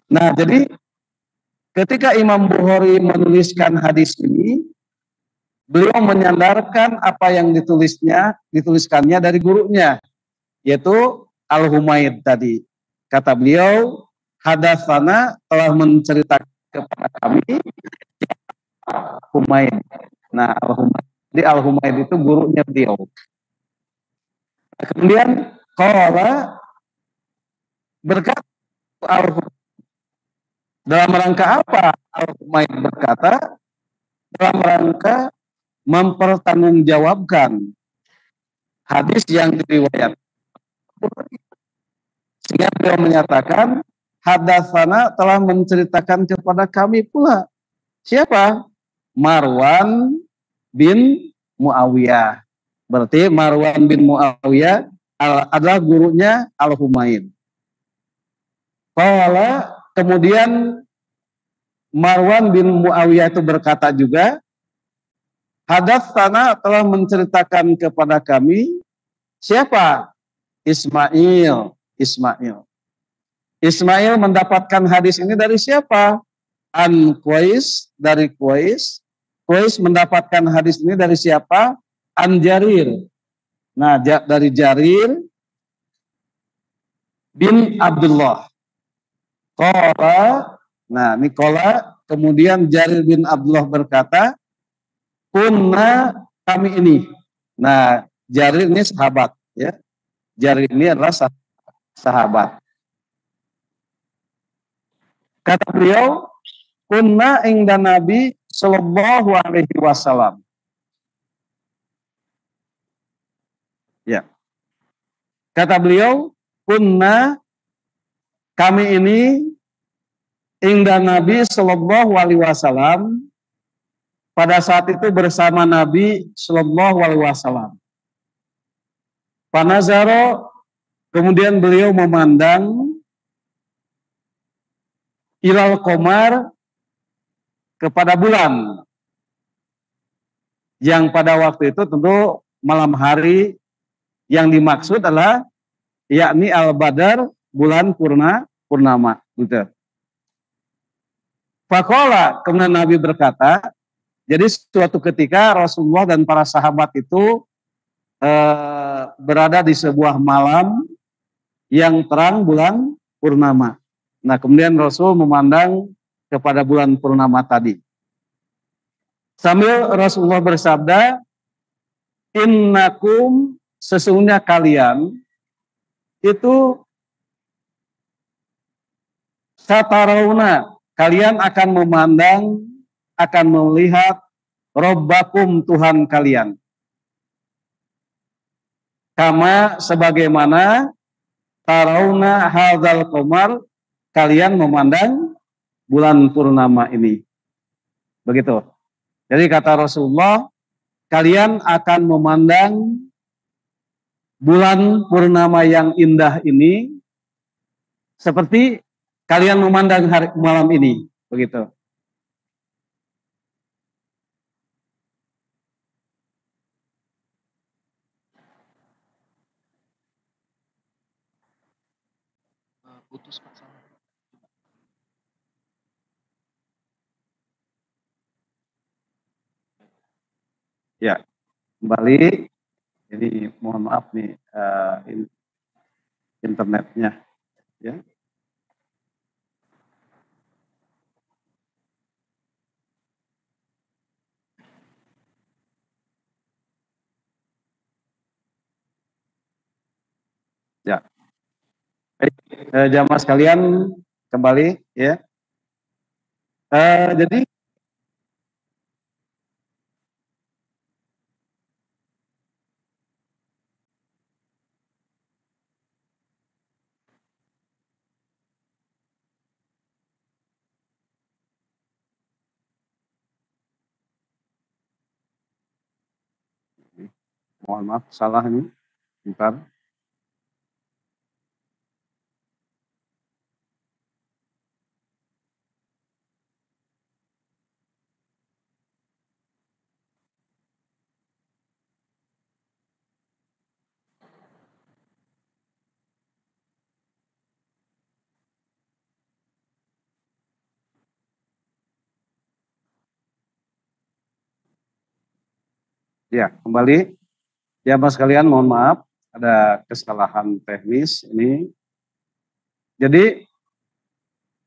Nah, jadi ketika Imam Bukhari menuliskan hadis ini, beliau menyandarkan apa yang dituliskannya dari gurunya, yaitu Al-Humaid tadi. Kata beliau, hadatsana telah menceritakan kepada kami Humaid. Nah, Al-Humaid, jadi Al-Humaid itu gurunya beliau. Kemudian qala berkata Al-Humaid, dalam rangka apa Al-Humaid berkata? Dalam rangka mempertanggungjawabkan hadis yang diriwayatkan. Sehingga beliau menyatakan hadatsana telah menceritakan kepada kami pula. Siapa? Marwan bin Muawiyah. Berarti Marwan bin Muawiyah adalah gurunya Al-Humaid. Kemudian Marwan bin Muawiyah itu berkata juga, hadatsana telah menceritakan kepada kami siapa? Ismail. Ismail mendapatkan hadis ini dari siapa? An Qais, dari Qais. Qais mendapatkan hadis ini dari siapa? An Jarir. Nah, dari Jarir bin Abdullah. Nikola, kemudian Jarir bin Abdullah berkata, kunna kami ini. Nah, Jarir ini sahabat, ya. Jarir ini adalah sahabat. Kata beliau, kunna ingda Nabi sallallahu alaihi wasallam. Ya. Kata beliau, kunna kami ini ingda Nabi sallallahu alaihi wasallam, pada saat itu bersama Nabi sallallahu alaihi wasallam. Panazaro, kemudian beliau memandang ilal qamar, kepada bulan, yang pada waktu itu tentu malam hari yang dimaksud adalah yakni al-badar, bulan purnama gitu. Faqala, kemudian Nabi berkata, jadi suatu ketika Rasulullah dan para sahabat itu berada di sebuah malam yang terang bulan purnama. Nah, kemudian Rasul memandang kepada bulan purnama tadi. Sambil Rasulullah bersabda, innakum, sesungguhnya kalian itu satarauna, kalian akan memandang, akan melihat Robbakum, Tuhan kalian. Kama, sebagaimana tarauna hadzal qamar, kalian memandang bulan purnama ini. Begitu. Jadi kata Rasulullah, kalian akan memandang bulan purnama yang indah ini seperti kalian memandang malam ini. Begitu. Putus Pak. Ya, kembali. Jadi mohon maaf nih internetnya, ya. Ya, jamaah sekalian kembali, ya. Jadi mohon maaf salah ini, bentar. Ya, kembali. Ya, Mas kalian, mohon maaf ada kesalahan teknis ini. Jadi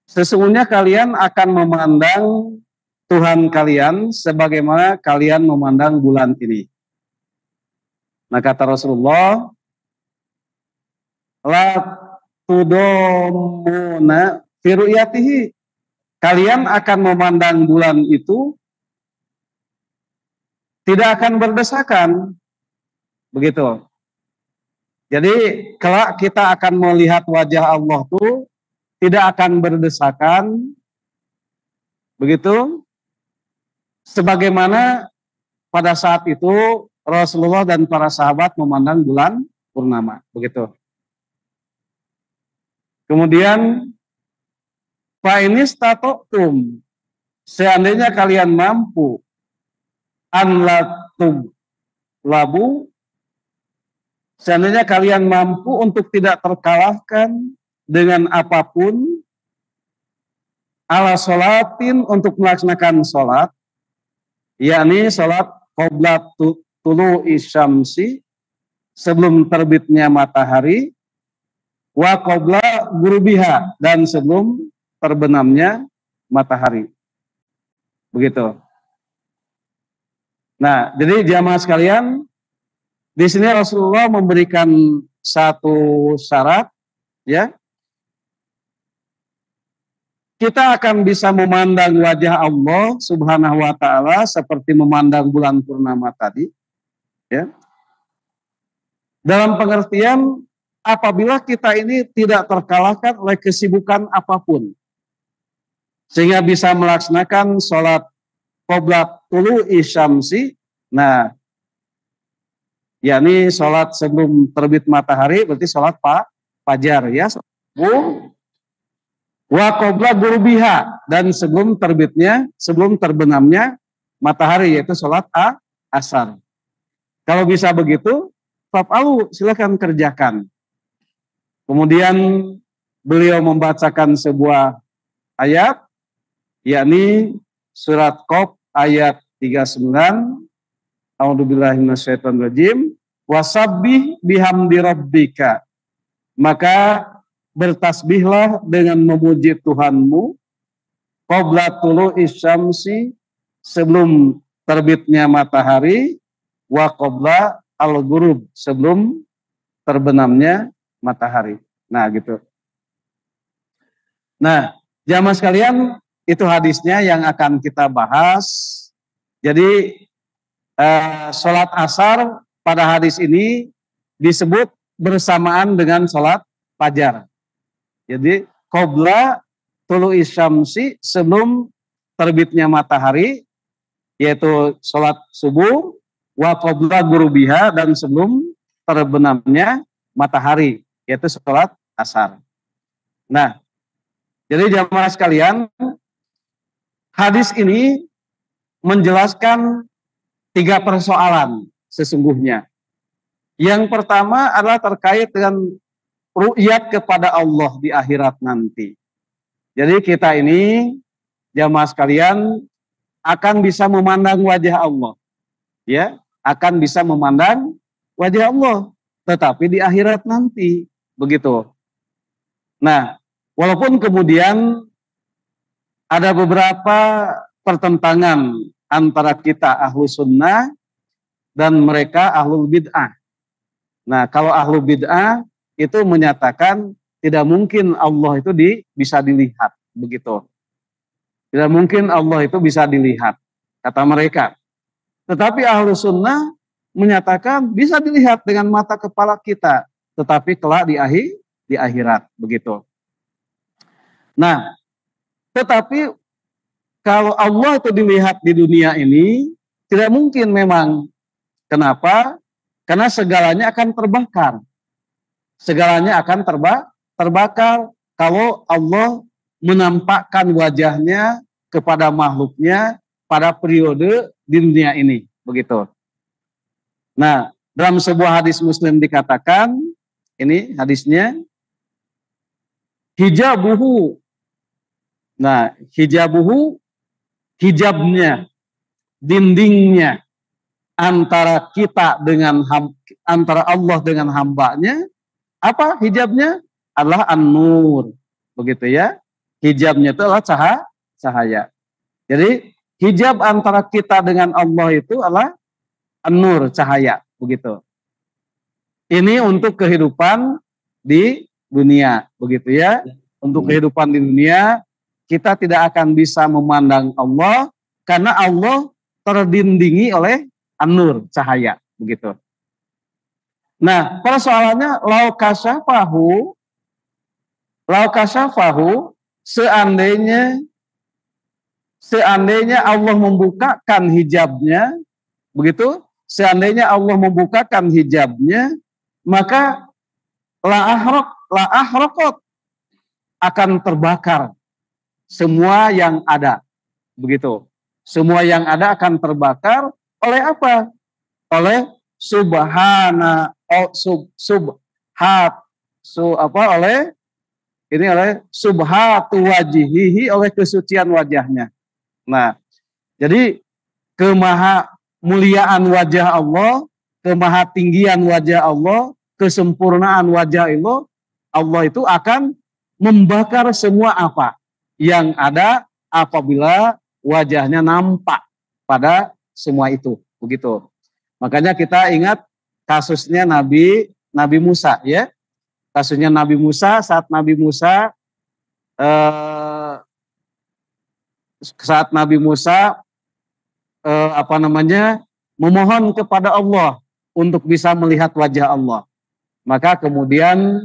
sesungguhnya kalian akan memandang Tuhan kalian sebagaimana kalian memandang bulan ini. Nah, kata Rasulullah, la tudomuna fi ru'yatihi. Kalian akan memandang bulan itu tidak akan berdesakan. Begitu. Jadi kelak kita akan melihat wajah Allah tuh tidak akan berdesakan. Begitu. Sebagaimana pada saat itu Rasulullah dan para sahabat memandang bulan purnama. Begitu. Kemudian fa inistata'tum, seandainya kalian mampu an latub labu, seandainya kalian mampu untuk tidak terkalahkan dengan apapun, ala sholatin, untuk melaksanakan sholat, yakni sholat qobla tulu'i syamsi, sebelum terbitnya matahari, wa qobla gurubiha, dan sebelum terbenamnya matahari. Begitu. Nah, jadi jamaah sekalian, di sini Rasulullah memberikan satu syarat, ya. Kita akan bisa memandang wajah Allah Subhanahu wa taala seperti memandang bulan purnama tadi, ya. Dalam pengertian apabila kita ini tidak terkalahkan oleh kesibukan apapun, sehingga bisa melaksanakan sholat qobla tulu'i syamsi, nah, yakni sholat sebelum terbit matahari, berarti sholat fajar, ya, wa qobla gurubiha, dan sebelum terbenamnya matahari, yaitu sholat asar. Kalau bisa begitu, fa'alu, silakan kerjakan. Kemudian beliau membacakan sebuah ayat, yakni surat Qaf ayat 39, a'udzubillahi minasyaitonirrajim, wasabbih bihamdi rabbika, maka bertasbihlah dengan memuji Tuhanmu, qabla tulu'i syamsi, sebelum terbitnya matahari, wa qabla al-ghurub, sebelum terbenamnya matahari. Nah, gitu. Nah, jamaah sekalian, itu hadisnya yang akan kita bahas. Jadi sholat asar pada hadis ini disebut bersamaan dengan sholat fajar. Jadi qobla tulu'i syamsi, sebelum terbitnya matahari, yaitu sholat subuh, wa qobla gurubiha, dan sebelum terbenamnya matahari, yaitu sholat asar. Nah, jadi jamaah sekalian, hadis ini menjelaskan 3 persoalan sesungguhnya. Yang pertama adalah terkait dengan ru'yat kepada Allah di akhirat nanti. Jadi kita ini, jamaah sekalian, akan bisa memandang wajah Allah. Ya, akan bisa memandang wajah Allah, tetapi di akhirat nanti. Begitu. Nah, walaupun kemudian ada beberapa pertentangan antara kita ahlu sunnah dan mereka ahlul bid'ah. Nah, kalau ahlu bid'ah itu menyatakan tidak mungkin Allah itu bisa dilihat, begitu. Tidak mungkin Allah itu bisa dilihat, kata mereka. Tetapi ahlu sunnah menyatakan bisa dilihat dengan mata kepala kita, tetapi kelak di akhirat, begitu. Nah, tetapi kalau Allah itu dilihat di dunia ini, tidak mungkin memang. Kenapa? Karena segalanya akan terbakar. Segalanya akan terbakar kalau Allah menampakkan wajahnya kepada makhluknya pada periode di dunia ini. Begitu. Nah, dalam sebuah hadis Muslim dikatakan, ini hadisnya, hijabuhu. Nah, hijabuhu, hijabnya, dindingnya, antara kita dengan antara Allah dengan hambanya, apa hijabnya? Adalah an-nur. Begitu ya. Hijabnya itu adalah cahaya. Jadi hijab antara kita dengan Allah itu adalah an-nur, cahaya. Begitu. Ini untuk kehidupan di dunia. Begitu ya. Untuk kehidupan di dunia, kita tidak akan bisa memandang Allah karena Allah terdindingi oleh an-nur, cahaya. Begitu. Nah, persoalannya lau kasyafahu, seandainya Allah membukakan hijabnya, begitu, seandainya Allah membukakan hijabnya, maka la ahraqat, akan terbakar semua yang ada, begitu. Semua yang ada akan terbakar oleh apa? Oleh oleh subhatu wajihihi, oleh kesucian wajahnya. Nah, jadi kemaha muliaan wajah Allah, kemaha tinggian wajah Allah, kesempurnaan wajah Allah itu akan membakar semua apa yang ada apabila wajahnya nampak pada semua itu, begitu. Makanya kita ingat kasusnya Nabi Musa, ya. Kasusnya Nabi Musa, saat Nabi Musa memohon kepada Allah untuk bisa melihat wajah Allah. Maka kemudian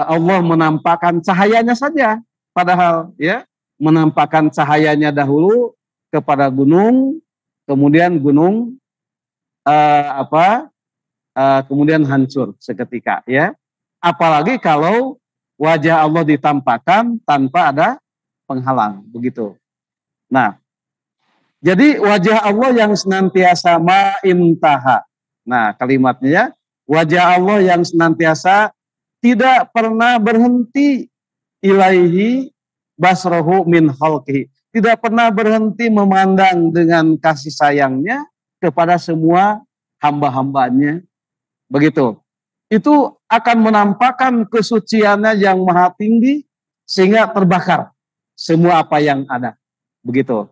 Allah menampakkan cahayanya saja, padahal ya, menampakkan cahayanya dahulu kepada gunung, kemudian gunung kemudian hancur seketika, ya. Apalagi kalau wajah Allah ditampakkan tanpa ada penghalang, begitu. Nah, jadi wajah Allah yang senantiasa ma'intaha. Nah, kalimatnya ya, wajah Allah yang senantiasa tidak pernah berhenti, ilaihi basrohu min khalqihi, tidak pernah berhenti memandang dengan kasih sayangnya kepada semua hamba-hambanya, begitu. Itu akan menampakkan kesuciannya yang maha tinggi sehingga terbakar semua apa yang ada, begitu.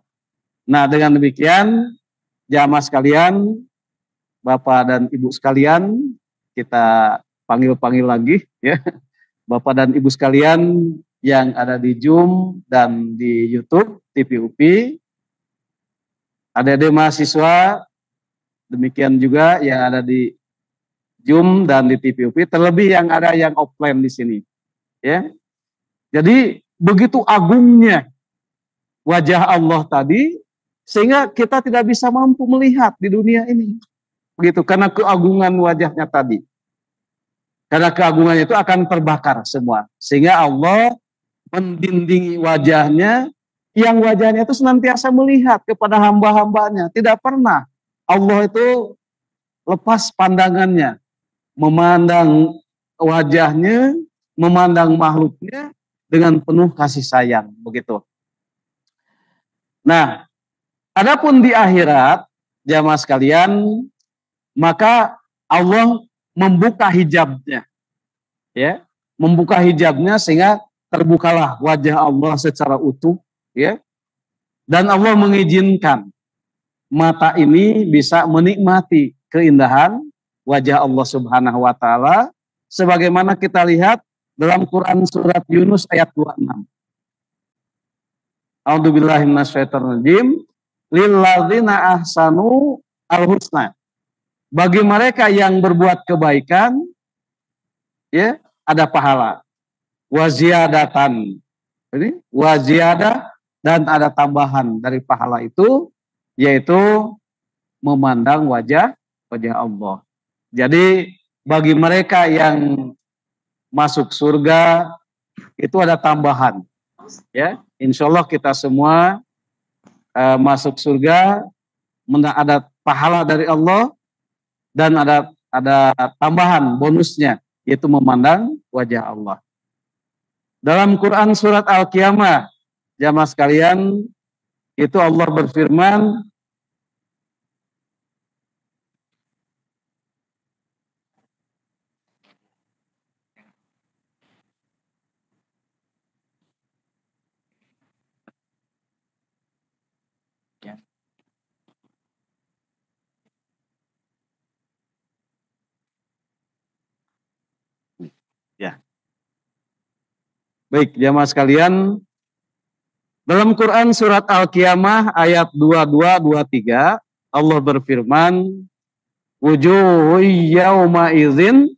Nah, dengan demikian jamaah sekalian, Bapak dan Ibu sekalian, kita panggil lagi ya, Bapak dan Ibu sekalian yang ada di Zoom dan di YouTube TV UPI, adik-adik mahasiswa, demikian juga yang ada di Zoom dan di TV UPI, terlebih yang ada yang offline di sini, ya. Jadi begitu agungnya wajah Allah tadi, sehingga kita tidak bisa mampu melihat di dunia ini, begitu, karena keagungan wajahnya tadi. Karena keagungannya itu akan terbakar semua, sehingga Allah mendindingi wajahnya, yang wajahnya itu senantiasa melihat kepada hamba-hambanya. Tidak pernah Allah itu lepas pandangannya, memandang wajahnya, memandang makhluknya dengan penuh kasih sayang, begitu. Nah, adapun di akhirat, jamaah sekalian, maka Allah membuka hijabnya, ya, membuka hijabnya sehingga terbukalah wajah Allah secara utuh, ya, dan Allah mengizinkan mata ini bisa menikmati keindahan wajah Allah Subhanahu wa taala, sebagaimana kita lihat dalam Quran surat Yunus ayat 26. A'udzubillahi minasyaitonirrajim. Lilladzina ahsanu al-husna. Bagi mereka yang berbuat kebaikan, ya, ada pahala. Waziyadatan. Jadi waziyadah, dan ada tambahan dari pahala itu, yaitu memandang wajah Allah. Jadi bagi mereka yang masuk surga itu ada tambahan, ya. Insya Allah kita semua masuk surga, ada pahala dari Allah, dan ada tambahan bonusnya, yaitu memandang wajah Allah. Dalam Quran surat Al-Qiyamah, jamaah sekalian, itu Allah berfirman, Baik, jamaah sekalian, dalam Quran surat Al-Qiyamah ayat 22-23 Allah berfirman, wujuhu yauma idzin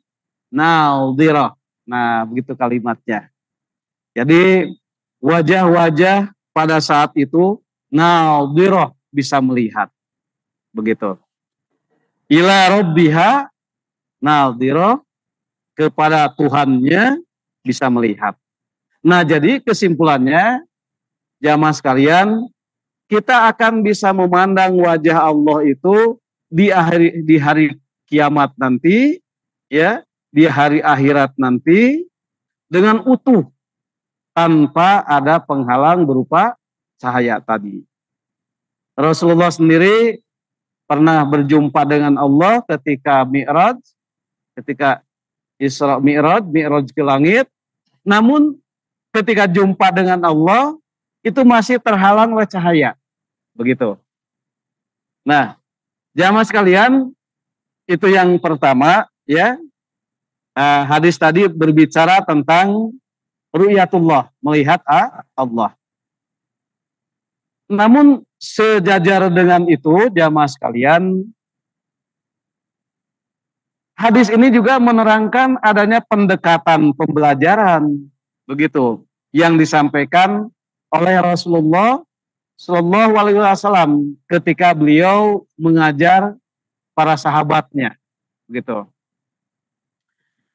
nadhirah. Nah, begitu kalimatnya. Jadi wajah-wajah pada saat itu nadhirah, bisa melihat. Begitu. Ila rabbiha nadhirah, kepada Tuhannya bisa melihat. Nah, jadi kesimpulannya jamaah sekalian, kita akan bisa memandang wajah Allah itu di hari kiamat nanti, ya, di hari akhirat nanti dengan utuh tanpa ada penghalang berupa cahaya tadi. Rasulullah sendiri pernah berjumpa dengan Allah ketika Mi'raj, ketika Isra Mi'raj ke langit, namun ketika jumpa dengan Allah itu masih terhalang oleh cahaya. Begitu. Nah, jamaah sekalian, itu yang pertama, ya. Hadis tadi berbicara tentang ru'yatullah, melihat Allah. Namun sejajar dengan itu, jamaah sekalian, hadis ini juga menerangkan adanya pendekatan pembelajaran, begitu, yang disampaikan oleh Rasulullah Shallallahu Alaihi Wasallam ketika beliau mengajar para sahabatnya, gitu.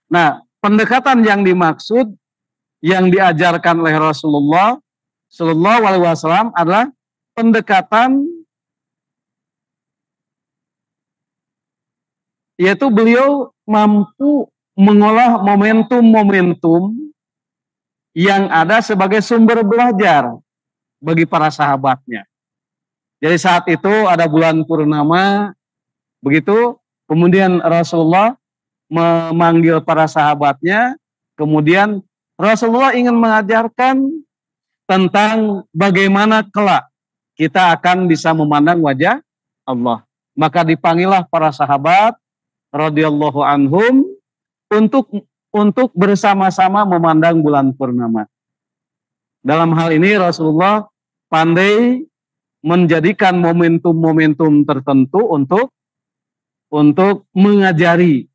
Nah, pendekatan yang dimaksud yang diajarkan oleh Rasulullah Shallallahu Alaihi Wasallam adalah pendekatan, yaitu beliau mampu mengolah momentum-momentum yang ada sebagai sumber belajar bagi para sahabatnya. Jadi saat itu ada bulan purnama, begitu, kemudian Rasulullah memanggil para sahabatnya, kemudian Rasulullah ingin mengajarkan tentang bagaimana kelak kita akan bisa memandang wajah Allah. Maka dipanggillah para sahabat radhiyallahu anhum untuk bersama-sama memandang bulan purnama. Dalam hal ini Rasulullah pandai menjadikan momentum-momentum tertentu untuk mengajari.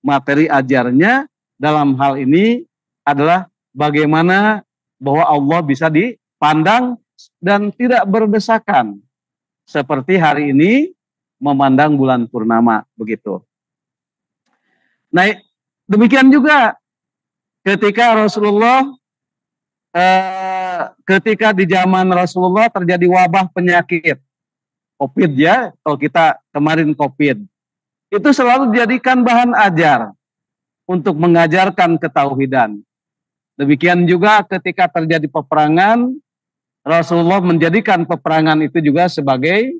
Materi ajarnya dalam hal ini adalah bagaimana bahwa Allah bisa dipandang dan tidak berdesakan. Seperti hari ini memandang bulan purnama, begitu. Nah, demikian juga ketika Rasulullah ketika di zaman Rasulullah terjadi wabah penyakit COVID, ya, kalau kita kemarin COVID, itu selalu dijadikan bahan ajar untuk mengajarkan ketauhidan. Demikian juga ketika terjadi peperangan, Rasulullah menjadikan peperangan itu juga sebagai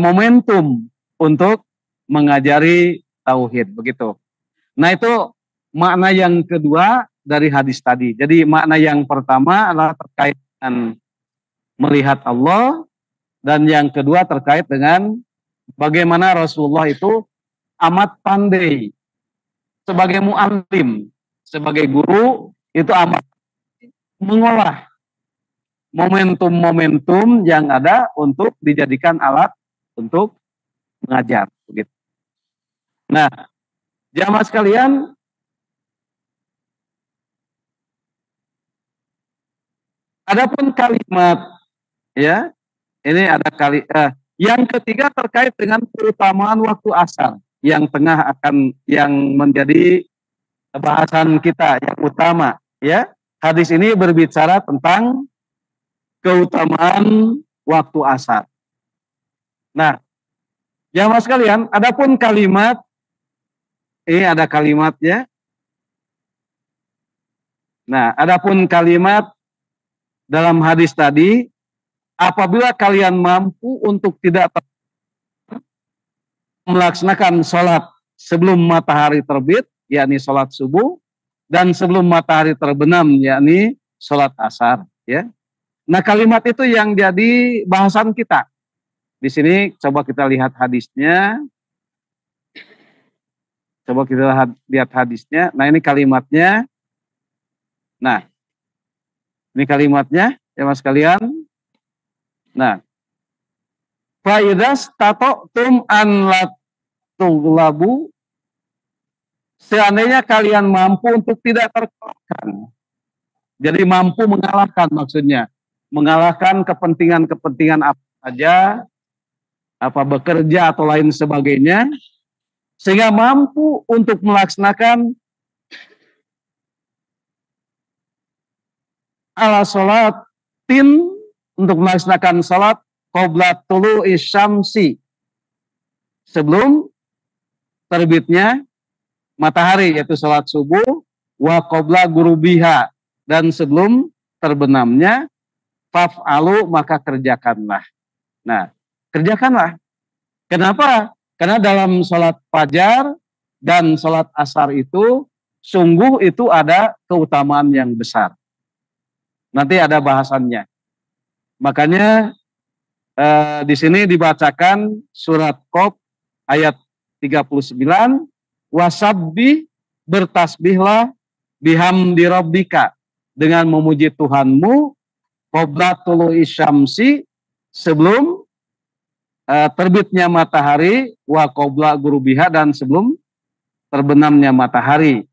momentum untuk mengajari tauhid, begitu. Nah, itu makna yang kedua dari hadis tadi. Jadi makna yang pertama adalah terkait dengan melihat Allah, dan yang kedua terkait dengan bagaimana Rasulullah itu amat pandai sebagai mu'allim, sebagai guru, itu amat mengolah momentum-momentum yang ada untuk dijadikan alat untuk mengajar, begitu. Nah, jamaah sekalian, adapun kalimat, ya, ini ada yang ketiga terkait dengan keutamaan waktu asar yang yang menjadi bahasan kita yang utama, ya. Hadis ini berbicara tentang keutamaan waktu asar. Nah, jamaah sekalian, adapun kalimat, ini ada kalimatnya. Nah, adapun kalimat dalam hadis tadi, apabila kalian mampu untuk tidak melaksanakan sholat sebelum matahari terbit, yakni sholat subuh, dan sebelum matahari terbenam, yakni sholat asar, ya. Nah, kalimat itu yang jadi bahasan kita. Di sini coba kita lihat hadisnya. Coba kita lihat hadisnya. Nah, ini kalimatnya. Nah, Ini kalimatnya ya mas kalian. Nah, faidas tatok an latuglabu, seandainya kalian mampu untuk tidak terkalahkan. Jadi mampu mengalahkan maksudnya. Mengalahkan kepentingan-kepentingan apa saja, apa bekerja atau lain sebagainya, sehingga mampu untuk melaksanakan ala sholatin, untuk melaksanakan sholat qobla tulu'i syamsi, sebelum terbitnya matahari, yaitu sholat subuh, wa qobla gurubiha, dan sebelum terbenamnya, faf'alu, maka kerjakanlah. Nah, kerjakanlah. Kenapa? Karena dalam sholat fajar dan sholat asar itu, sungguh itu ada keutamaan yang besar. Nanti ada bahasannya. Makanya di sini dibacakan surat Qaf ayat 39, wasabbi, bertasbihlah, bihamdi rabbika, dengan memuji Tuhanmu, qobla tulu'i syamsi, sebelum terbitnya matahari, wa qobla gurubiha, dan sebelum terbenamnya matahari.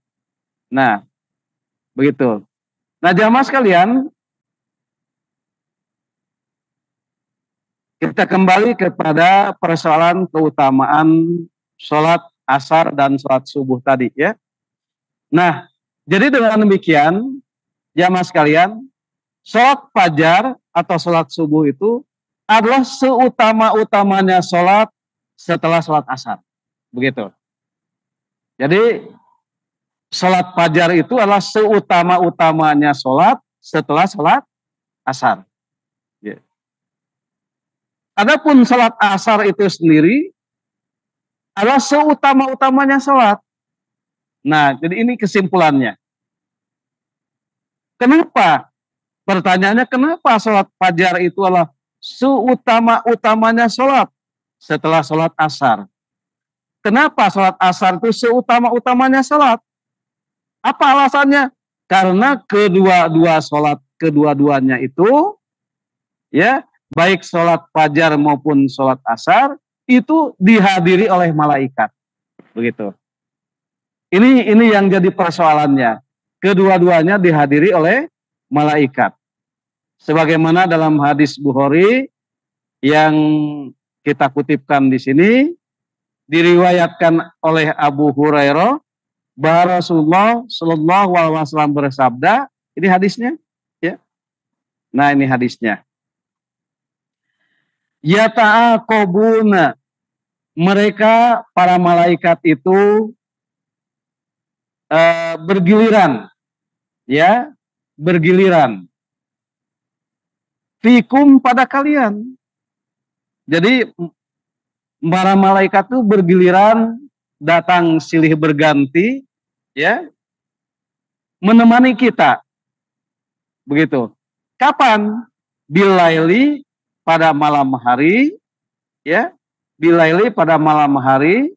Nah, begitu. Nah, jamaah sekalian, kita kembali kepada persoalan keutamaan sholat asar dan sholat subuh tadi ya. Nah, jadi dengan demikian, jamaah sekalian, sholat fajar atau sholat subuh itu adalah seutama-utamanya sholat setelah sholat asar. Begitu. Jadi sholat fajar itu adalah seutama-utamanya sholat setelah sholat asar. Ya. Adapun sholat asar itu sendiri adalah seutama-utamanya sholat. Nah, jadi ini kesimpulannya. Kenapa? Pertanyaannya, kenapa sholat fajar itu adalah seutama-utamanya sholat setelah sholat asar? Kenapa sholat asar itu seutama-utamanya sholat? Apa alasannya? Karena kedua-duanya itu, ya, baik sholat fajar maupun sholat asar, itu dihadiri oleh malaikat. Begitu. Ini yang jadi persoalannya. Kedua-duanya dihadiri oleh malaikat. Sebagaimana dalam hadis Bukhari yang kita kutipkan di sini, diriwayatkan oleh Abu Hurairah, bahwa Rasulullah Shallallahu Alaihi Wasallam bersabda, ini hadisnya, ya. Nah, ini hadisnya. Yata'aqabuna, mereka para malaikat itu bergiliran, ya, bergiliran. Fikum, pada kalian. Jadi para malaikat itu bergiliran, datang silih berganti, ya, menemani kita. Begitu. Kapan? Bilaili, pada malam hari, ya. Bilaili, pada malam hari.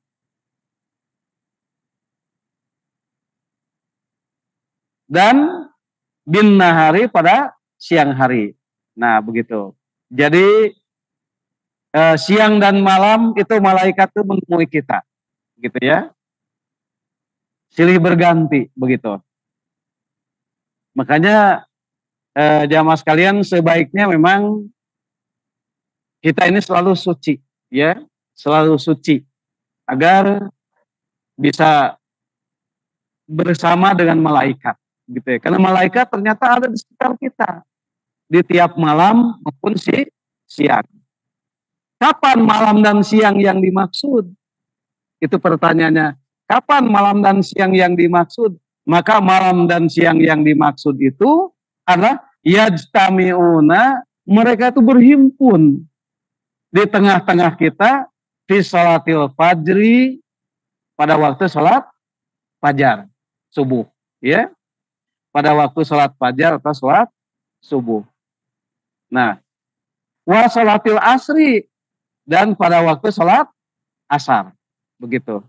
Dan bin nahari, pada siang hari. Nah, begitu. Jadi siang dan malam itu malaikat itu menemui kita. Gitu ya. Silih berganti, begitu. Makanya jamaah sekalian, sebaiknya memang kita ini selalu suci, ya, selalu suci, agar bisa bersama dengan malaikat, gitu ya. Karena malaikat ternyata ada di sekitar kita, di tiap malam maupun siang. Kapan malam dan siang yang dimaksud? Itu pertanyaannya. Kapan malam dan siang yang dimaksud? Maka malam dan siang yang dimaksud itu adalah yajtami'una, mereka itu berhimpun di tengah-tengah kita, fi sholatil fajri, pada waktu sholat fajar, subuh, ya, pada waktu sholat fajar atau sholat subuh. Nah, wa sholatil asri, dan pada waktu sholat asar, begitu.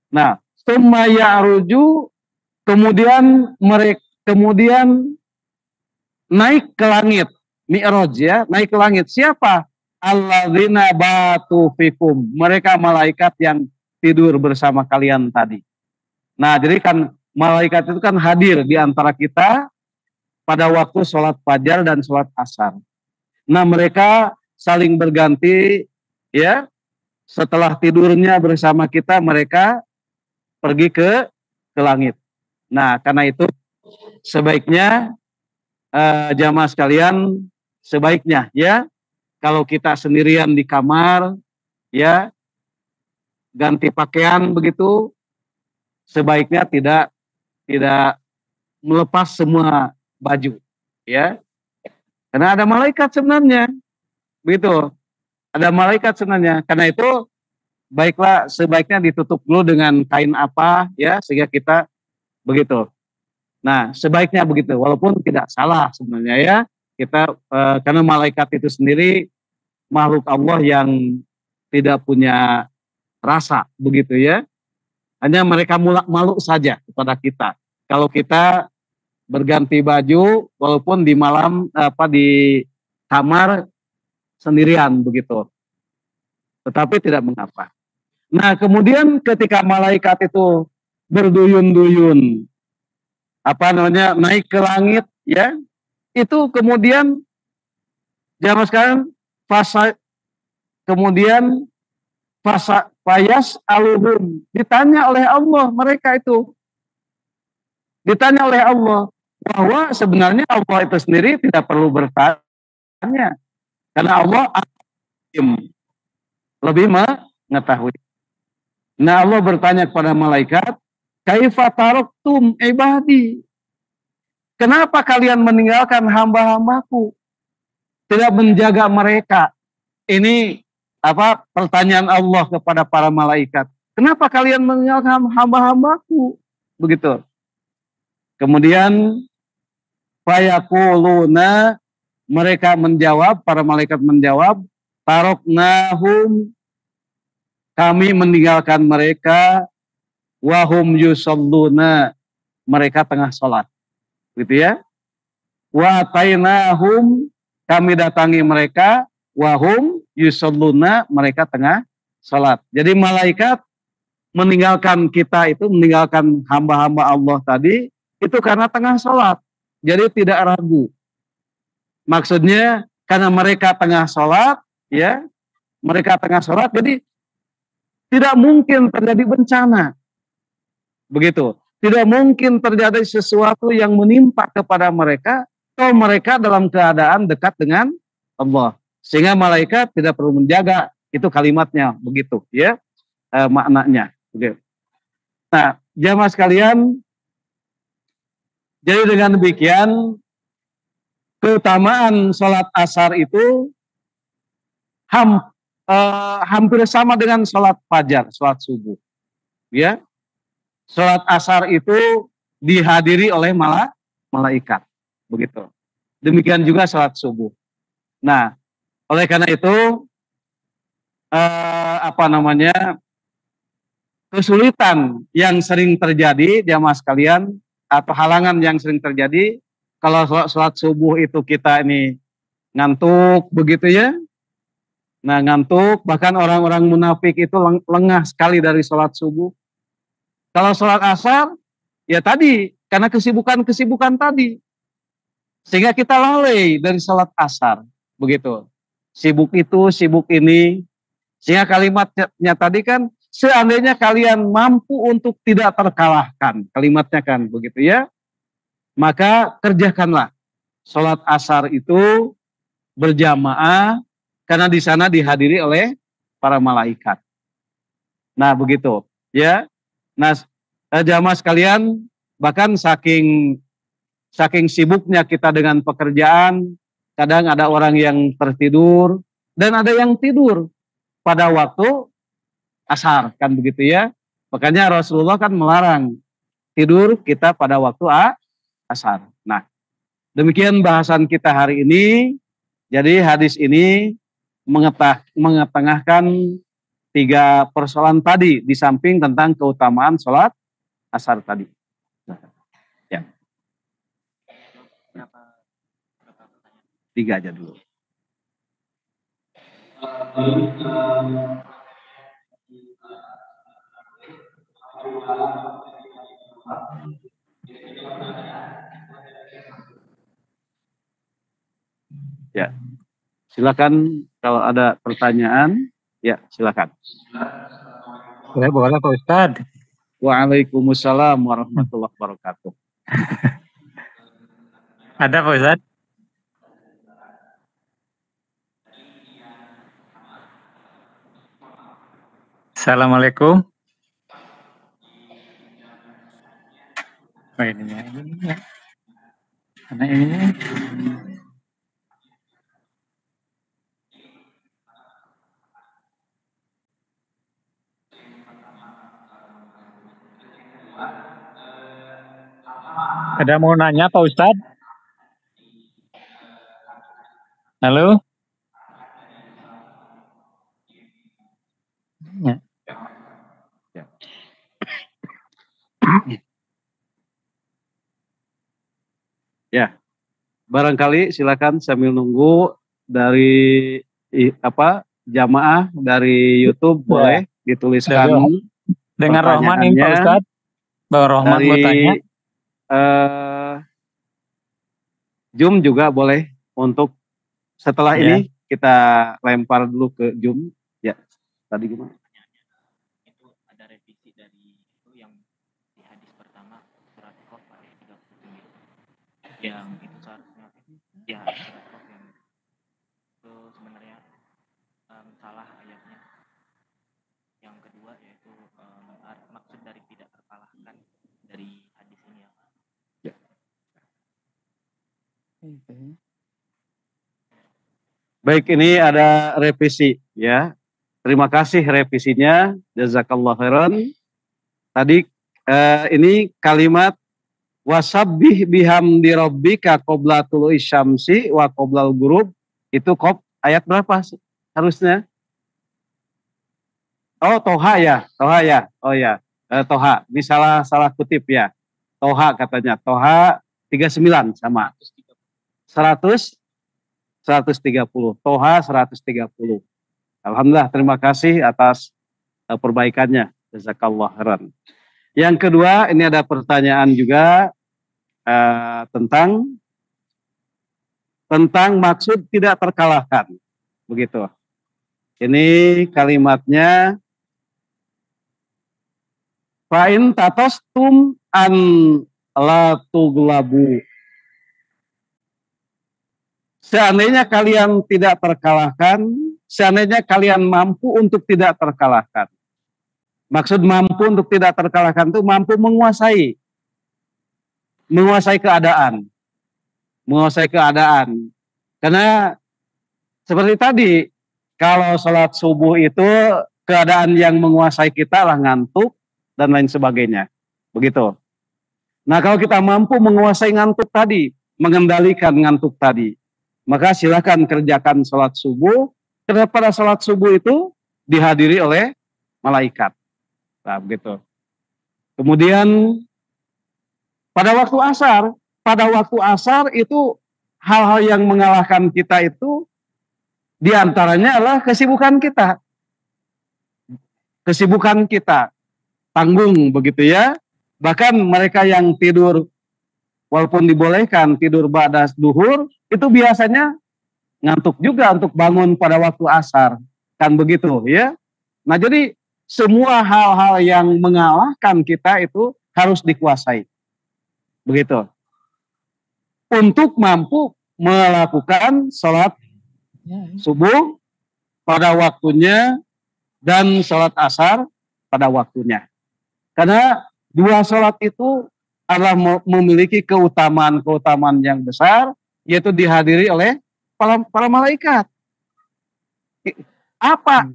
Nah, summa ya'ruju, kemudian naik ke langit, mi'raj ya, naik ke langit. Siapa? Alladzina batu fikum, mereka malaikat yang tidur bersama kalian tadi. Nah, jadi kan malaikat itu kan hadir di antara kita pada waktu sholat fajar dan sholat asar. Nah, mereka saling berganti ya, setelah tidurnya bersama kita mereka pergi ke langit. Nah, karena itu sebaiknya jamaah sekalian, sebaiknya ya kalau kita sendirian di kamar ya, ganti pakaian begitu, sebaiknya tidak melepas semua baju ya, karena ada malaikat sebenarnya begitu, ada malaikat sebenarnya. Karena itu baiklah, sebaiknya ditutup dulu dengan kain apa ya, sehingga kita begitu. Nah, sebaiknya begitu, walaupun tidak salah sebenarnya ya, kita karena malaikat itu sendiri makhluk Allah yang tidak punya rasa begitu ya, hanya mereka malu saja kepada kita kalau kita berganti baju walaupun di malam di kamar sendirian begitu, tetapi tidak mengapa. Nah, kemudian ketika malaikat itu berduyun-duyun naik ke langit ya, itu kemudian jamaah sekalian kemudian fayas aluhum, ditanya oleh Allah, mereka itu ditanya oleh Allah, bahwa sebenarnya Allah itu sendiri tidak perlu bertanya karena Allah lebih mengetahui. Nah, Allah bertanya kepada malaikat, kaifa taraktum ibadi, kenapa kalian meninggalkan hamba-hambaku, tidak menjaga mereka? Ini pertanyaan Allah kepada para malaikat. Kenapa kalian meninggalkan hamba-hambaku? Begitu. Kemudian fayaquluna, mereka menjawab, para malaikat menjawab, taroknahum, kami meninggalkan mereka, wahum yusalluna, mereka tengah sholat. Gitu ya. Wa atainahum, kami datangi mereka, wahum yusalluna, mereka tengah sholat. Jadi malaikat meninggalkan kita itu, meninggalkan hamba-hamba Allah tadi, itu karena tengah sholat. Jadi tidak ragu. Maksudnya karena mereka tengah sholat, ya, mereka tengah sholat, jadi tidak mungkin terjadi bencana. Begitu. Tidak mungkin terjadi sesuatu yang menimpa kepada mereka kalau mereka dalam keadaan dekat dengan Allah. Sehingga malaikat tidak perlu menjaga, itu kalimatnya begitu ya, maknanya. Begitu. Nah, jamaah sekalian, jadi dengan demikian keutamaan sholat asar itu hampir sama dengan sholat fajar, sholat subuh. Ya, sholat asar itu dihadiri oleh malaikat, begitu. Demikian juga sholat subuh. Nah, oleh karena itu kesulitan yang sering terjadi jamaah sekalian, atau halangan yang sering terjadi kalau sholat subuh itu kita ini ngantuk begitu ya. Nah, ngantuk, bahkan orang-orang munafik itu lengah sekali dari sholat subuh. Kalau sholat asar, ya tadi, karena kesibukan-kesibukan tadi. Sehingga kita lalai dari sholat asar. Begitu. Sibuk itu, sibuk ini. Sehingga kalimatnya tadi kan, seandainya kalian mampu untuk tidak terkalahkan. Kalimatnya kan begitu ya. Maka kerjakanlah sholat asar itu berjamaah, karena di sana dihadiri oleh para malaikat. Nah, begitu ya. Nah, jamaah sekalian, bahkan saking sibuknya kita dengan pekerjaan, kadang ada orang yang tertidur dan ada yang tidur pada waktu asar, kan begitu ya. Makanya Rasulullah kan melarang tidur kita pada waktu asar. Nah, demikian bahasan kita hari ini. Jadi hadis ini mengetengahkan 3 persoalan tadi, di samping tentang keutamaan sholat asar tadi. Ya. 3 aja dulu. Ya, silakan kalau ada pertanyaan, ya silakan. Ya, boleh Pak Ustadz. Waalaikumsalam warahmatullahi wabarakatuh. Ada Pak Ustadz? Assalamualaikum. Oh, ini ya. Karena ini. Ada mau nanya Pak Ustadz? Halo? Ya. Ya, barangkali silakan sambil nunggu dari jamaah dari YouTube Ya. boleh dituliskan dengan Rohman ini Pak Ustadz. Bang Rohman mau tanya. Zoom juga boleh untuk setelah ini kita lempar dulu ke Zoom. Ya, tadi gimana? Itu ada revisi dari itu yang di hadis pertama surat Qaf ayat 39. Yang itu seharusnya ya surat Qaf yang itu sebenarnya salah ayatnya. Yang kedua yaitu maksud dari tidak terkalahkan dari hadis ini ya Pak. Ya. Baik, ini ada revisi ya. Terima kasih revisinya, jazakallah khairan. Tadi ini kalimat wasabbih bihamdi rabbika qabla tulu'i syamsi wa qoblal ghurub itu ayat berapa harusnya? Oh, Toha ya. Oh ya. Toha. Ini salah kutip ya. Toha katanya. Toha 39 sama. 130. Toha 130. Alhamdulillah, terima kasih atas perbaikannya. Jazakallah khairan. Yang kedua, ini ada pertanyaan juga tentang maksud tidak terkalahkan. Begitu. Ini kalimatnya fa'in tatostum an la tuglabu. Seandainya kalian tidak terkalahkan, seandainya kalian mampu untuk tidak terkalahkan. Maksud mampu untuk tidak terkalahkan itu mampu menguasai keadaan. Menguasai keadaan. Karena seperti tadi, kalau sholat subuh itu keadaan yang menguasai kita lah ngantuk dan lain sebagainya. Begitu. Nah, kalau kita mampu menguasai ngantuk tadi, mengendalikan ngantuk tadi, maka silakan kerjakan sholat subuh, karena pada sholat subuh itu dihadiri oleh malaikat. Nah, begitu. Kemudian pada waktu asar itu hal-hal yang mengalahkan kita itu diantaranya adalah kesibukan kita. Kesibukan kita, tanggung begitu ya. Bahkan mereka yang tidur, walaupun dibolehkan tidur ba'da duhur, itu biasanya ngantuk juga untuk bangun pada waktu asar. Kan begitu ya. Nah jadi semua hal-hal yang mengalahkan kita itu harus dikuasai. Begitu. Untuk mampu melakukan sholat subuh pada waktunya dan sholat asar pada waktunya. Karena dua sholat itu adalah memiliki keutamaan yang besar, yaitu dihadiri oleh para malaikat. Apa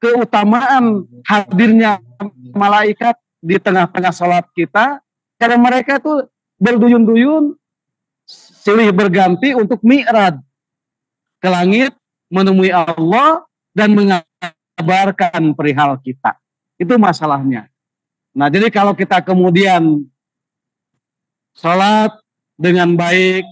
keutamaan hadirnya malaikat di tengah-tengah sholat kita? Karena mereka itu berduyun-duyun silih berganti untuk mi'raj ke langit, menemui Allah dan mengabarkan perihal kita. Itu masalahnya. Nah, jadi kalau kita kemudian sholat dengan baik,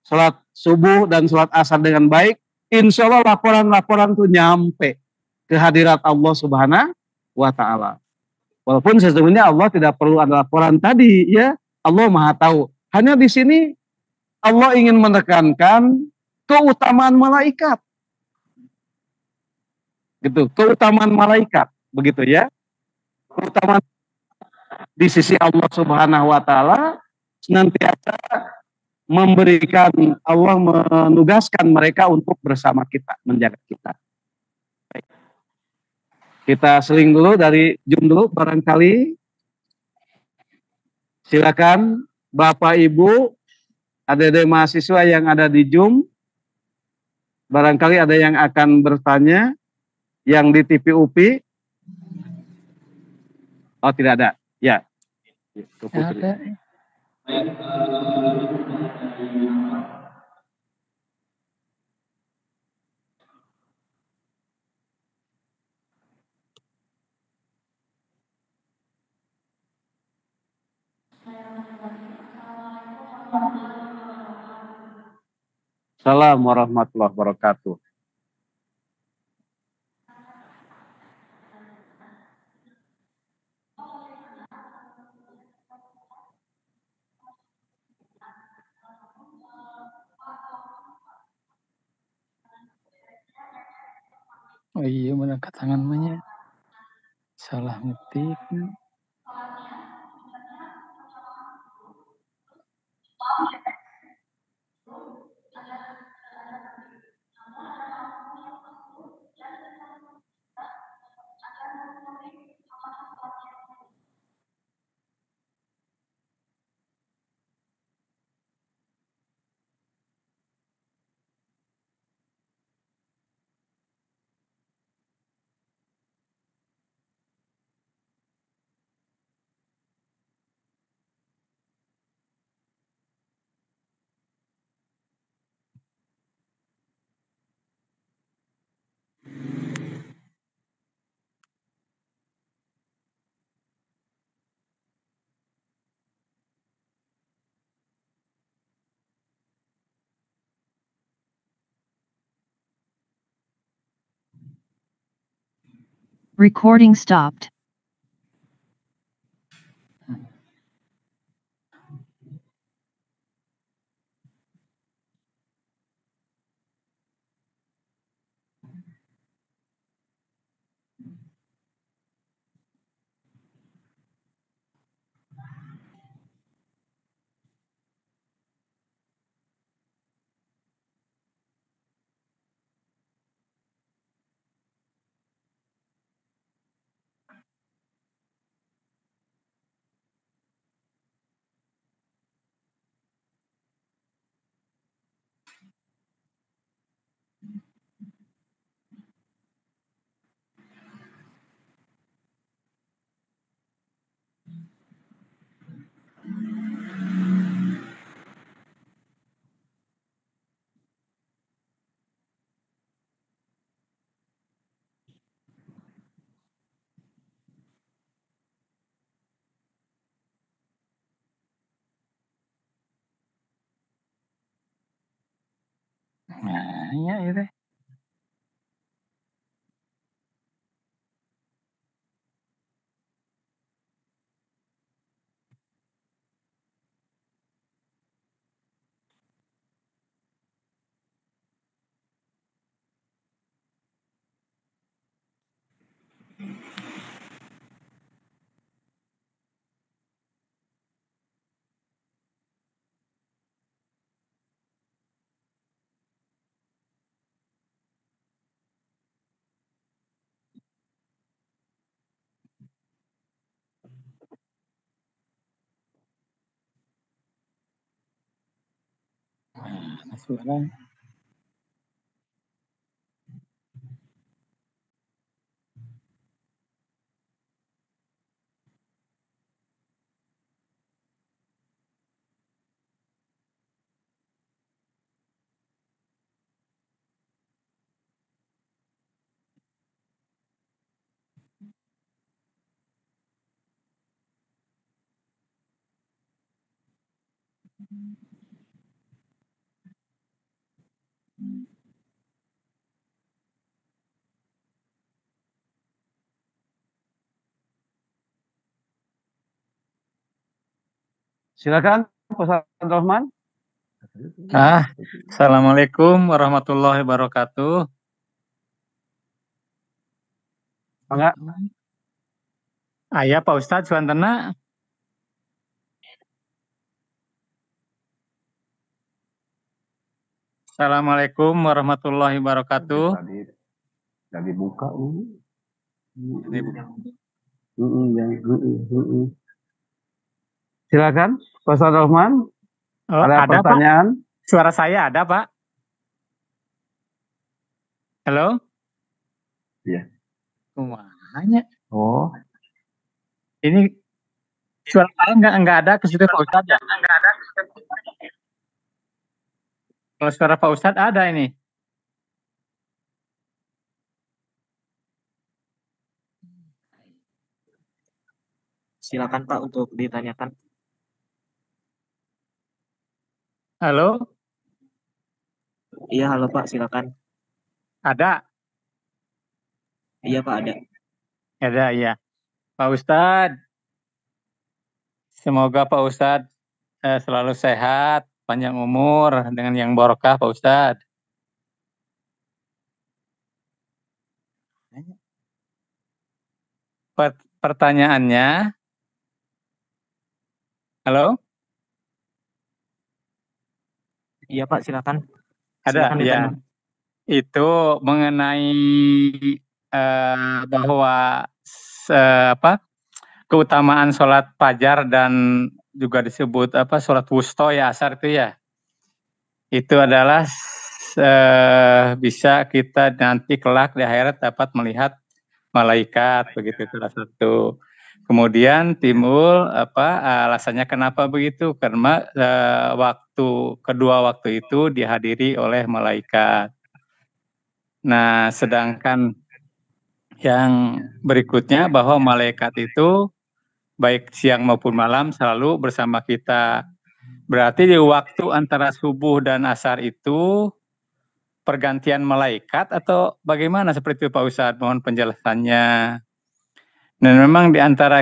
sholat subuh dan sholat asar dengan baik, insya Allah laporan-laporan itu nyampe ke hadirat Allah Subhanahu wa Ta'ala. Walaupun sesungguhnya Allah tidak perlu ada laporan tadi, ya, Allah Maha tahu. Hanya di sini Allah ingin menekankan keutamaan malaikat, gitu, keutamaan malaikat, begitu ya, keutamaan di sisi Allah Subhanahu wa Ta'ala senantiasa memberikan, Allah menugaskan mereka untuk bersama kita, menjaga kita. Kita seling dulu dari Jum dulu barangkali. Silakan Bapak Ibu, adik-adik mahasiswa yang ada di Jum, barangkali ada yang akan bertanya, yang di TV UPI. Oh, tidak ada. Ya. Ada. Assalamualaikum warahmatullahi wabarakatuh. Oh iya, mana tangan namanya? Salah ngetik. Recording stopped. Nah, iya itu. Nah, suara. Silakan Pak Ustadz Rahman. Assalamualaikum warahmatullahi wabarakatuh. Enggak. Ayah Pak Ustadz Suantena. Assalamualaikum warahmatullahi wabarakatuh. Tadi buka. Silakan Pak Ustadz Rahman. Oh, Ada pertanyaan? Pak. Suara saya ada, Pak? Halo? Iya. Kumanya. Oh. Ini suara saya nggak ada ke situ Pak Ustadz ya? Nggak ada. Kalau suara Pak Ustadz ada ini. Silakan Pak untuk ditanyakan. Halo? Iya, halo Pak, silakan. Ada? Iya Pak, ada. Ada, ya. Pak Ustadz, semoga Pak Ustadz selalu sehat, panjang umur, dengan yang barokah Pak Ustadz. Pertanyaannya, halo? Iya Pak, silakan. Ada, Silakan ya. ditanya. Itu mengenai bahwa keutamaan sholat fajar dan juga disebut sholat wusto ya, asar itu ya. Itu adalah bisa kita nanti kelak di akhirat dapat melihat malaikat, begitu salah satu. Kemudian timbul alasannya kenapa begitu? Karena kedua waktu itu dihadiri oleh malaikat. Nah, sedangkan yang berikutnya bahwa malaikat itu baik siang maupun malam selalu bersama kita. Berarti di waktu antara subuh dan asar itu pergantian malaikat atau bagaimana seperti itu Pak Ustadz? Mohon penjelasannya. Dan memang di antara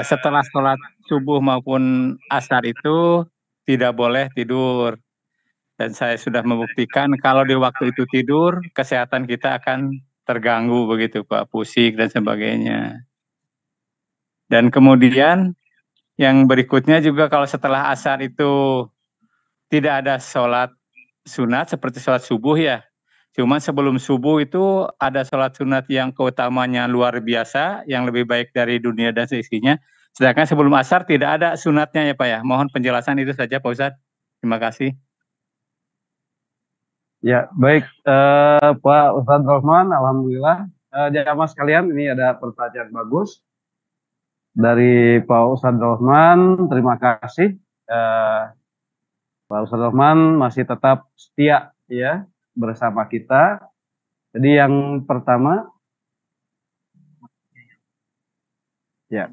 setelah sholat subuh maupun asar itu tidak boleh tidur. Dan saya sudah membuktikan kalau di waktu itu tidur, kesehatan kita akan terganggu begitu Pak, pusing dan sebagainya. Dan kemudian yang berikutnya juga kalau setelah asar itu tidak ada sholat sunat seperti sholat subuh ya. Cuma sebelum subuh itu ada sholat sunat yang keutamanya luar biasa, yang lebih baik dari dunia dan seisinya. Sedangkan sebelum asar tidak ada sunatnya ya Pak ya. Mohon penjelasan itu saja Pak Ustadz. Terima kasih. Ya, baik Pak Ustadz Rahman, alhamdulillah. Jamaah sekalian, ini ada pertanyaan bagus dari Pak Ustadz Rahman. Terima kasih. Pak Ustadz Rahman masih tetap setia ya bersama kita. Jadi yang pertama, ya.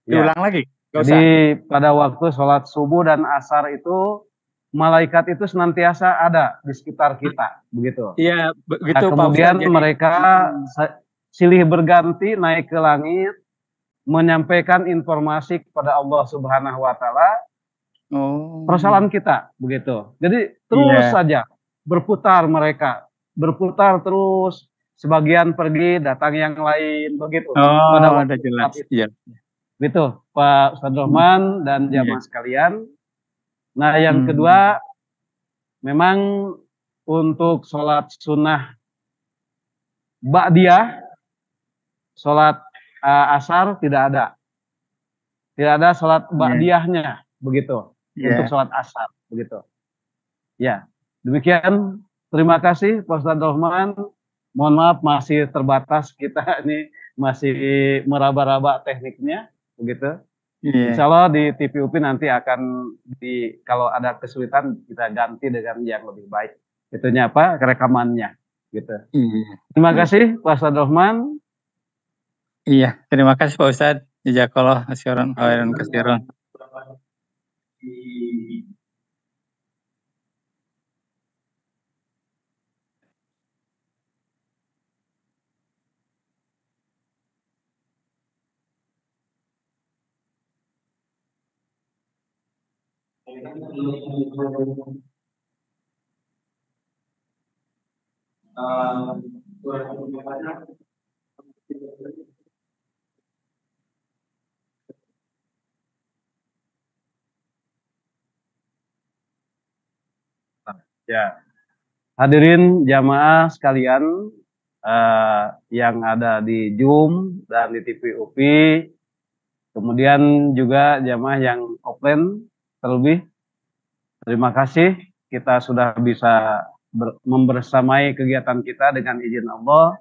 Diulang lagi. Jadi pada waktu sholat subuh dan asar itu malaikat itu senantiasa ada di sekitar kita, begitu. Iya, begitu Pak Ustadz. Kemudian mereka silih berganti naik ke langit, menyampaikan informasi kepada Allah Subhanahu Wa Taala, persoalan kita, begitu. Jadi terus saja berputar mereka, berputar terus. Sebagian pergi, datang yang lain, begitu. Pada waktu jelas. Iya. Begitu, Pak Ustadz Rahman dan jamaah sekalian. Nah, yang kedua, memang untuk sholat sunnah ba'diyah, sholat asar tidak ada. Tidak ada sholat ba'diyahnya, begitu. Untuk sholat asar, begitu. Ya, demikian. Terima kasih Pak Ustadz Rahman. Mohon maaf masih terbatas, kita ini masih meraba-raba tekniknya, begitu. Insya Allah di TPUP nanti akan kalau ada kesulitan kita ganti dengan yang lebih baik. Itunya apa? Rekamannya, gitu. Terima kasih Pak Ustadz Rahman. Iya, terima kasih Pak Ustadz. Jazakallah khairan katsiran. Ya, hadirin jamaah sekalian yang ada di Zoom dan di TV UPI, kemudian juga jamaah yang offline terlebih, terima kasih kita sudah bisa membersamai kegiatan kita dengan izin Allah.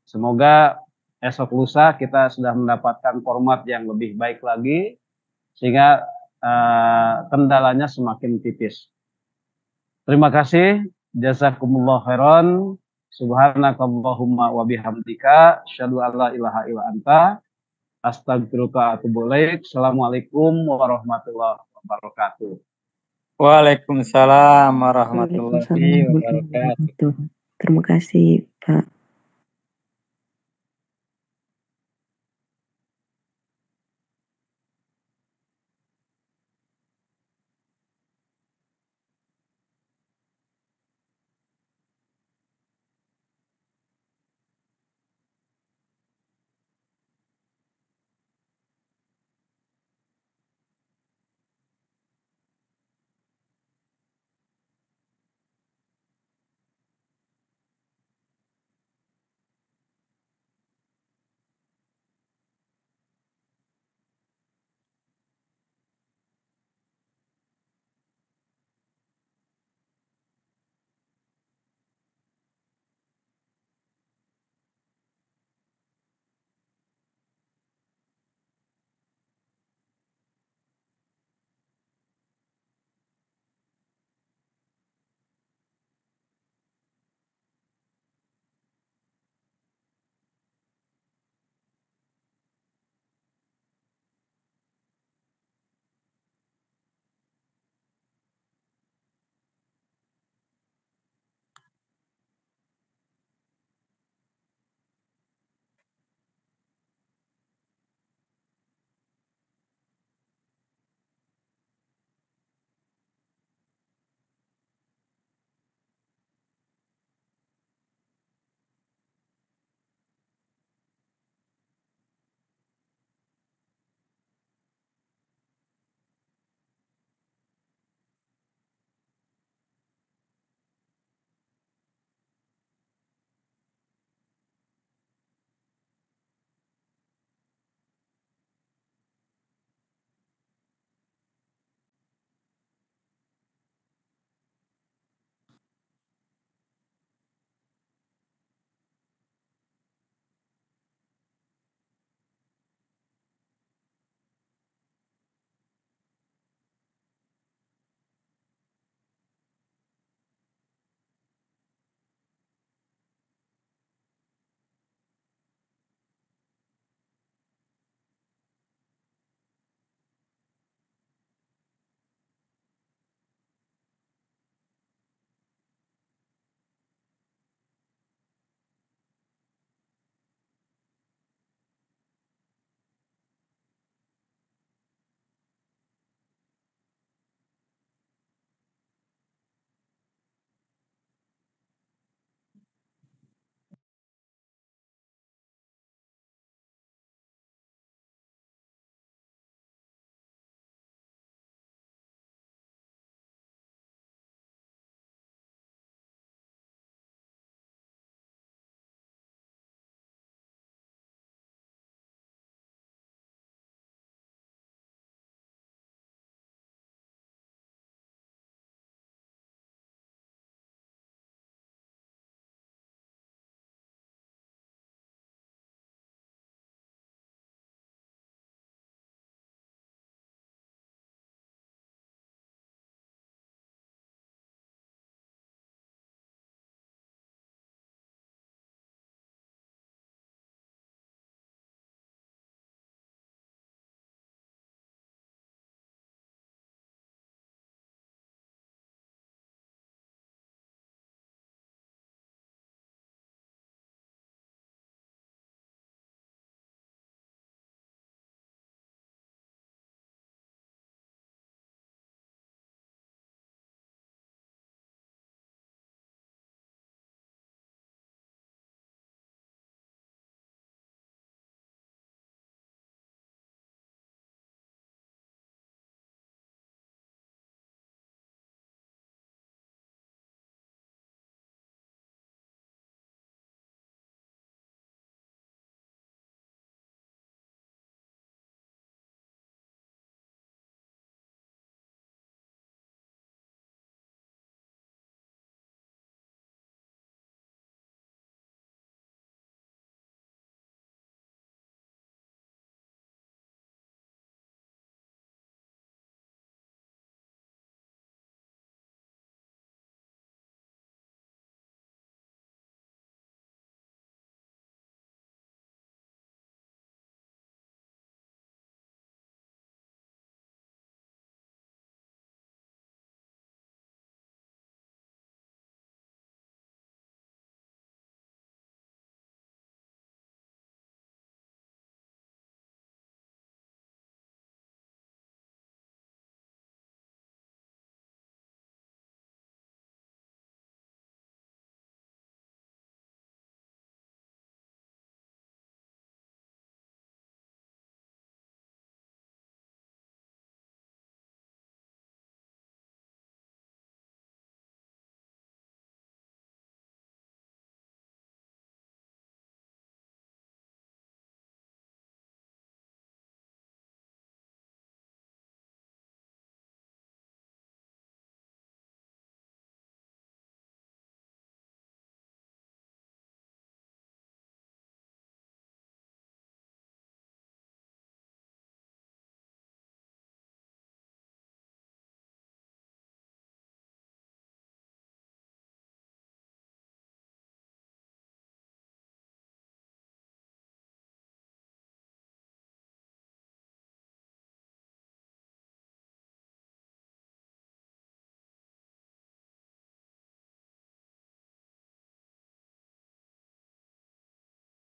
Semoga esok lusa kita sudah mendapatkan format yang lebih baik lagi, sehingga kendalanya semakin tipis. Terima kasih. Jazakumullah khairan. Subhanakallahumma wa bihamdika asyhadu an la ilaha illa anta astaghfiruka wa atubu ilaik. Assalamualaikum warahmatullahi wabarakatuh. Waalaikumsalam warahmatullahi wabarakatuh. Waalaikumsalam warahmatullahi wabarakatuh. Terima kasih, Pak.